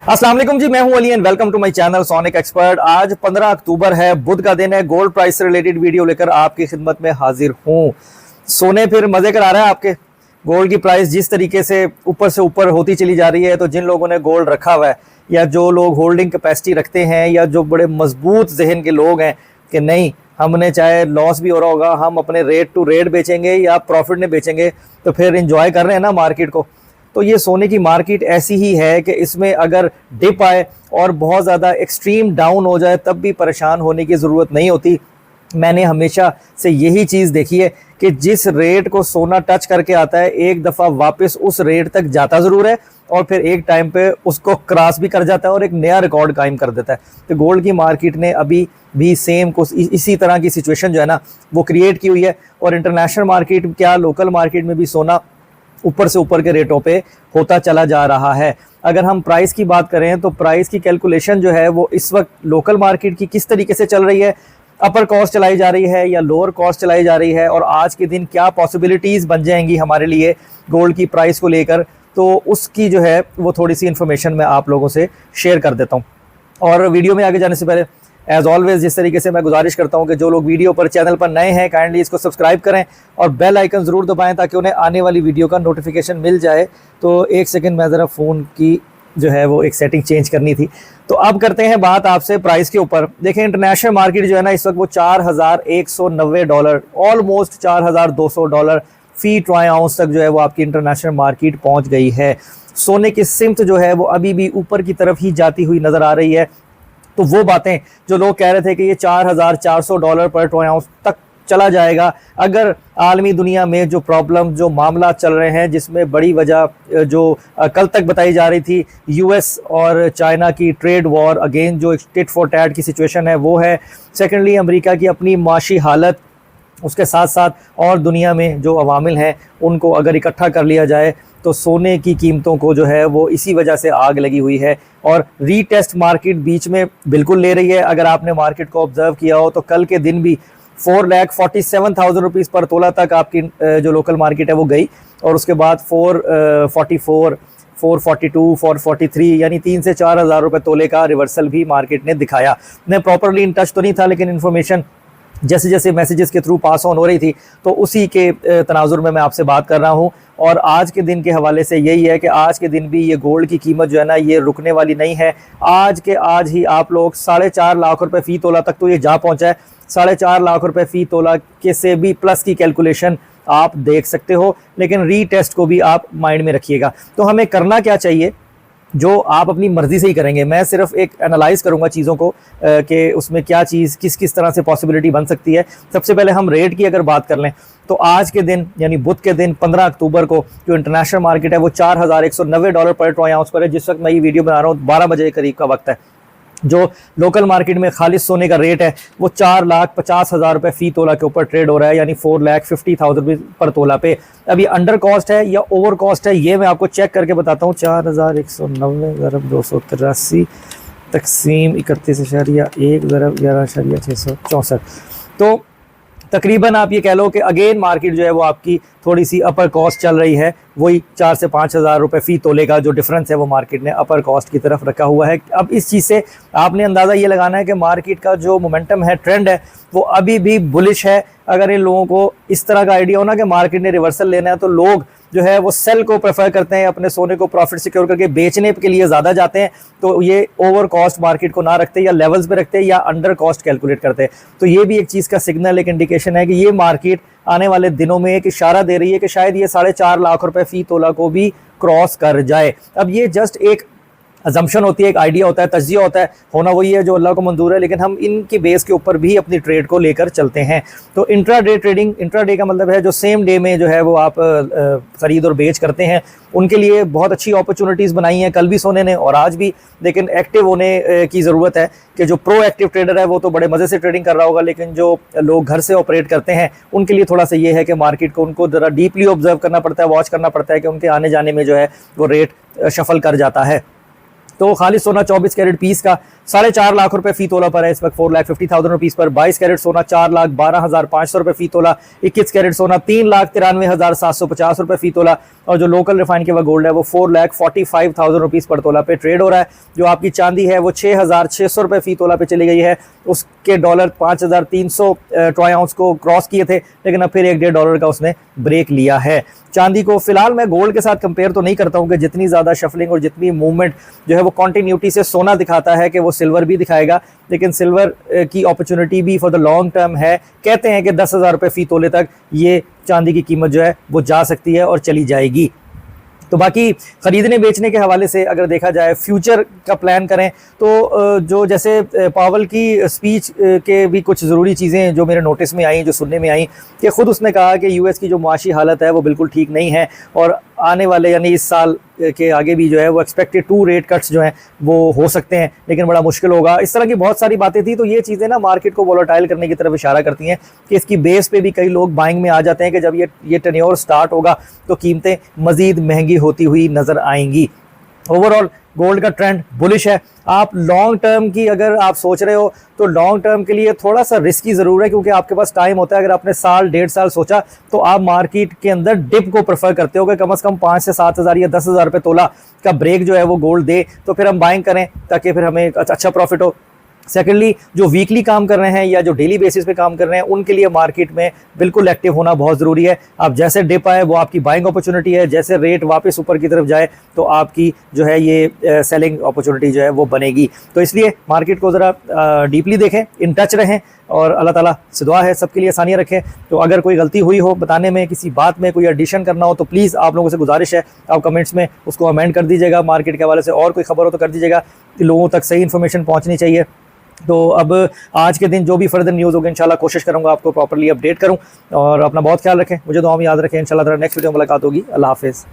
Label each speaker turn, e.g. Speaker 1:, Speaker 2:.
Speaker 1: अस्सलाम वालेकुम जी, मैं हूं Ali and welcome to my channel sonic expert. आज 15 अक्टूबर है, बुध का दिन है। गोल्ड प्राइस से रिलेटेड वीडियो लेकर आपकी खिदमत में हाजिर हूं। सोने फिर मजे करा रहा है आपके। गोल्ड की प्राइस जिस तरीके से ऊपर होती चली जा रही है, तो जिन लोगों ने गोल्ड रखा हुआ है या जो लोग होल्डिंग कैपेसिटी रखते हैं या जो बड़े मजबूत जहन के लोग हैं कि नहीं, हमने चाहे लॉस भी हो रहा होगा, हम अपने रेट टू रेट बेचेंगे या प्रॉफिट में बेचेंगे, तो फिर इंजॉय कर रहे हैं ना मार्केट को। तो ये सोने की मार्केट ऐसी ही है कि इसमें अगर डिप आए और बहुत ज़्यादा एक्सट्रीम डाउन हो जाए तब भी परेशान होने की ज़रूरत नहीं होती। मैंने हमेशा से यही चीज़ देखी है कि जिस रेट को सोना टच करके आता है, एक दफ़ा वापस उस रेट तक जाता ज़रूर है और फिर एक टाइम पे उसको क्रॉस भी कर जाता है और एक नया रिकॉर्ड कायम कर देता है। तो गोल्ड की मार्केट ने अभी भी सेम कुछ इसी तरह की सिचुएशन जो है ना वो क्रिएट की हुई है। और इंटरनेशनल मार्केट क्या, लोकल मार्केट में भी सोना ऊपर से ऊपर के रेटों पे होता चला जा रहा है। अगर हम प्राइस की बात करें तो प्राइस की कैलकुलेशन जो है वो इस वक्त लोकल मार्केट की किस तरीके से चल रही है, अपर कॉस्ट चलाई जा रही है या लोअर कॉस्ट चलाई जा रही है, और आज के दिन क्या पॉसिबिलिटीज़ बन जाएंगी हमारे लिए गोल्ड की प्राइस को लेकर, तो उसकी जो है वो थोड़ी सी इन्फॉर्मेशन मैं आप लोगों से शेयर कर देता हूँ। और वीडियो में आगे जाने से पहले एज ऑलवेज जिस तरीके से मैं गुजारिश करता हूं कि जो लोग वीडियो पर चैनल पर नए हैं काइंडली इसको सब्सक्राइब करें और बेल आइकन ज़रूर दबाएं ताकि उन्हें आने वाली वीडियो का नोटिफिकेशन मिल जाए। तो एक सेकंड, मैं ज़रा फ़ोन की जो है वो एक सेटिंग चेंज करनी थी। तो अब करते हैं बात आपसे प्राइस के ऊपर। देखें, इंटरनेशनल मार्केट जो है ना इस वक्त वो $4,190, ऑलमोस्ट $4,200 फी ट्राई आउंस तक जो है वो आपकी इंटरनेशनल मार्केट पहुँच गई है। सोने की सिमत जो है वो अभी भी ऊपर की तरफ ही जाती हुई नज़र आ रही है। तो वो बातें जो लोग कह रहे थे कि ये $4,400 पर ट्राई आउंस तक चला जाएगा, अगर आलमी दुनिया में जो प्रॉब्लम, जो मामला चल रहे हैं, जिसमें बड़ी वजह जो कल तक बताई जा रही थी यूएस और चाइना की ट्रेड वॉर, अगेन जो टिट फॉर टैट की सिचुएशन है वो है। सेकेंडली अमेरिका की अपनी माशी हालत, उसके साथ साथ और दुनिया में जो अवामिल हैं उनको अगर इकट्ठा कर लिया जाए तो सोने की कीमतों को जो है वो इसी वजह से आग लगी हुई है। और रीटेस्ट मार्केट बीच में बिल्कुल ले रही है। अगर आपने मार्केट को ऑब्जर्व किया हो तो कल के दिन भी 4,47,000 रुपीज़ पर तोला तक आपकी जो लोकल मार्केट है वो गई, और उसके बाद 444, 442, 443 यानी 3 से 4 हज़ार रुपये तोले का रिवर्सल भी मार्केट ने दिखाया। मैं प्रॉपरली इन टच तो नहीं था, लेकिन इन्फॉर्मेशन जैसे जैसे मैसेजेस के थ्रू पास ऑन हो रही थी तो उसी के तनाजुर में मैं आपसे बात कर रहा हूं। और आज के दिन के हवाले से यही है कि आज के दिन भी ये गोल्ड की कीमत जो है ना ये रुकने वाली नहीं है। आज के आज ही आप लोग 4.5 लाख रुपए फ़ी तोला तक तो ये जा पहुंचा है। 4.5 लाख रुपए फ़ी तोला के से भी प्लस की कैलकुलेशन आप देख सकते हो, लेकिन रीटेस्ट को भी आप माइंड में रखिएगा। तो हमें करना क्या चाहिए, जो आप अपनी मर्ज़ी से ही करेंगे। मैं सिर्फ एक एनालाइज करूंगा चीज़ों को कि उसमें क्या चीज़ किस किस तरह से पॉसिबिलिटी बन सकती है। सबसे पहले हम रेट की अगर बात कर लें तो आज के दिन यानी बुध के दिन 15 अक्टूबर को जो इंटरनेशनल मार्केट है वो $4,190 पर ट्राई आउंस पर है। जिस वक्त मैं ये वीडियो बना रहा हूँ 12 बजे के करीब का वक्त है। जो लोकल मार्केट में खालिस सोने का रेट है वो 4,50,000 रुपये फ़ी तोला के ऊपर ट्रेड हो रहा है, यानी 4,50,000 रुपये पर तोला पे। अभी अंडर कॉस्ट है या ओवर कॉस्ट है ये मैं आपको चेक करके बताता हूँ। 4,190 ज़रब 283 तकसीम 31.1 ज़रब 11.664, तो तकरीबन आप ये कह लो कि अगेन मार्केट जो है वो आपकी थोड़ी सी अपर कॉस्ट चल रही है। वही 4 से 5 हज़ार रुपये फ़ी तोले का जो डिफरेंस है वो मार्केट ने अपर कॉस्ट की तरफ रखा हुआ है। अब इस चीज़ से आपने अंदाज़ा ये लगाना है कि मार्केट का जो मोमेंटम है, ट्रेंड है, वो अभी भी बुलिश है। अगर इन लोगों को इस तरह का आइडिया हो ना कि मार्केट ने रिवर्सल लेना है, तो लोग जो है वो सेल को प्रेफर करते हैं, अपने सोने को प्रॉफिट सिक्योर करके बेचने के लिए ज़्यादा जाते हैं। तो ये ओवर कॉस्ट मार्केट को ना रखते या लेवल्स पे रखते या अंडर कॉस्ट कैलकुलेट करते हैं। तो ये भी एक चीज़ का सिग्नल, एक इंडिकेशन है कि ये मार्केट आने वाले दिनों में एक इशारा दे रही है कि शायद ये 4.5 लाख रुपए फ़ी तोला को भी क्रॉस कर जाए। अब ये जस्ट एक अजम्पशन होती है, एक आइडिया होता है, तज्जिया होता है, होना वही है जो अल्लाह को मंजूर है, लेकिन हम इनके बेस के ऊपर भी अपनी ट्रेड को लेकर चलते हैं। तो इंट्राडे ट्रेडिंग, इंट्राडे का मतलब है जो सेम डे में जो है वो आप ख़रीद और बेच करते हैं, उनके लिए बहुत अच्छी अपॉर्चुनिटीज़ बनाई हैं कल भी सोने ने और आज भी। लेकिन एक्टिव होने की ज़रूरत है कि जो प्रो एक्टिव ट्रेडर है वो तो बड़े मज़े से ट्रेडिंग कर रहा होगा, लेकिन जो लोग घर से ऑपरेट करते हैं उनके लिए थोड़ा सा ये है कि मार्केट को उनको ज़रा डीपली ऑब्जर्व करना पड़ता है, वॉच करना पड़ता है कि उनके आने जाने में जो है वो रेट शफल कर जाता है। तो खाली सोना 24 कैरेट पीस का 4.5 लाख रुपए फी तोला पर है इस वक्त, 4,50,000 रुपीज पर। 22 कैरेट सोना 4,12,500 रुपए फी तोला। 21 कैरेट सोना 3,93,750 रुपए फी तोला। और जो लोकल रिफाइन के वह गोल्ड है वो 4,45,000 रुपीज पर तोला पे ट्रेड हो रहा है। जो आपकी चांदी है वो 6,600 रुपए फी तोला पे चली गई है। उसके डॉलर 5,300 ट्रॉय आउंस को क्रॉस किए थे, लेकिन अब फिर $1.5 का उसने ब्रेक लिया है। चांदी को फिलहाल मैं गोल्ड के साथ कंपेयर तो नहीं करता हूं कि जितनी ज्यादा शफलिंग और जितनी मूवमेंट जो है वो कॉन्टिन्यूटी से सोना दिखाता है कि वो सिल्वर भी दिखाएगा, लेकिन सिल्वर की अपॉर्चुनिटी भी फॉर द लॉन्ग टर्म है। कहते हैं कि 10,000 रुपए फी तोले तक ये चांदी की कीमत जो है वो जा सकती है और चली जाएगी। तो बाकी खरीदने बेचने के हवाले से अगर देखा जाए, फ्यूचर का प्लान करें तो जो जैसे पावल की स्पीच के भी कुछ ज़रूरी चीज़ें जो मेरे नोटिस में आई, जो सुनने में आई, कि ख़ुद उसने कहा कि यूएस की जो मुआशी हालत है वो बिल्कुल ठीक नहीं है और आने वाले यानी इस साल के आगे भी जो है वो एक्सपेक्टेड 2 रेट कट्स जो हैं वो हो सकते हैं, लेकिन बड़ा मुश्किल होगा। इस तरह की बहुत सारी बातें थी। तो ये चीज़ें ना मार्केट को वोलेटाइल करने की तरफ इशारा करती हैं कि इसकी बेस पे भी कई लोग बाइंग में आ जाते हैं कि जब ये टेन्योर स्टार्ट होगा तो कीमतें मज़ीद महंगी होती हुई नज़र आएंगी। ओवरऑल गोल्ड का ट्रेंड बुलिश है। आप लॉन्ग टर्म की अगर आप सोच रहे हो तो लॉन्ग टर्म के लिए थोड़ा सा रिस्की ज़रूर है, क्योंकि आपके पास टाइम होता है। अगर आपने साल 1.5 साल सोचा तो आप मार्केट के अंदर डिप को प्रेफर करते हो कि कम से कम 5 से 7 हज़ार या 10,000 रुपये तोला का ब्रेक जो है वो गोल्ड दे, तो फिर हम बाइंग करें ताकि फिर हमें अच्छा प्रॉफिट हो। सेकेंडली, जो वीकली काम कर रहे हैं या जो डेली बेसिस पे काम कर रहे हैं उनके लिए मार्केट में बिल्कुल एक्टिव होना बहुत ज़रूरी है। आप जैसे डिप आए वो आपकी बाइंग अपॉर्चुनिटी है, जैसे रेट वापस ऊपर की तरफ जाए तो आपकी जो है ये सेलिंग अपॉर्चुनिटी जो है वो बनेगी। तो इसलिए मार्केट को ज़रा डीपली देखें, इन टच रहें और अल्लाह ताला से दुआ है सबके लिए आसानियाँ रखें। तो अगर कोई गलती हुई हो बताने में, किसी बात में कोई एडिशन करना हो तो प्लीज़ आप लोगों से गुजारिश है आप कमेंट्स में उसको अमेंड कर दीजिएगा। मार्केट के हवाले से और कोई खबर हो तो कर दीजिएगा, लोगों तक सही इन्फॉर्मेशन पहुँचनी चाहिए। तो अब आज के दिन जो भी फर्दर न्यूज़ होगी इंशाल्लाह कोशिश करूंगा आपको प्रॉपर्ली अपडेट करूं। और अपना बहुत ख्याल रखें, मुझे दुआ में याद रखें। इंशाल्लाह नेक्स्ट वीडियो में मुलाकात होगी। अल्लाह हाफिज़।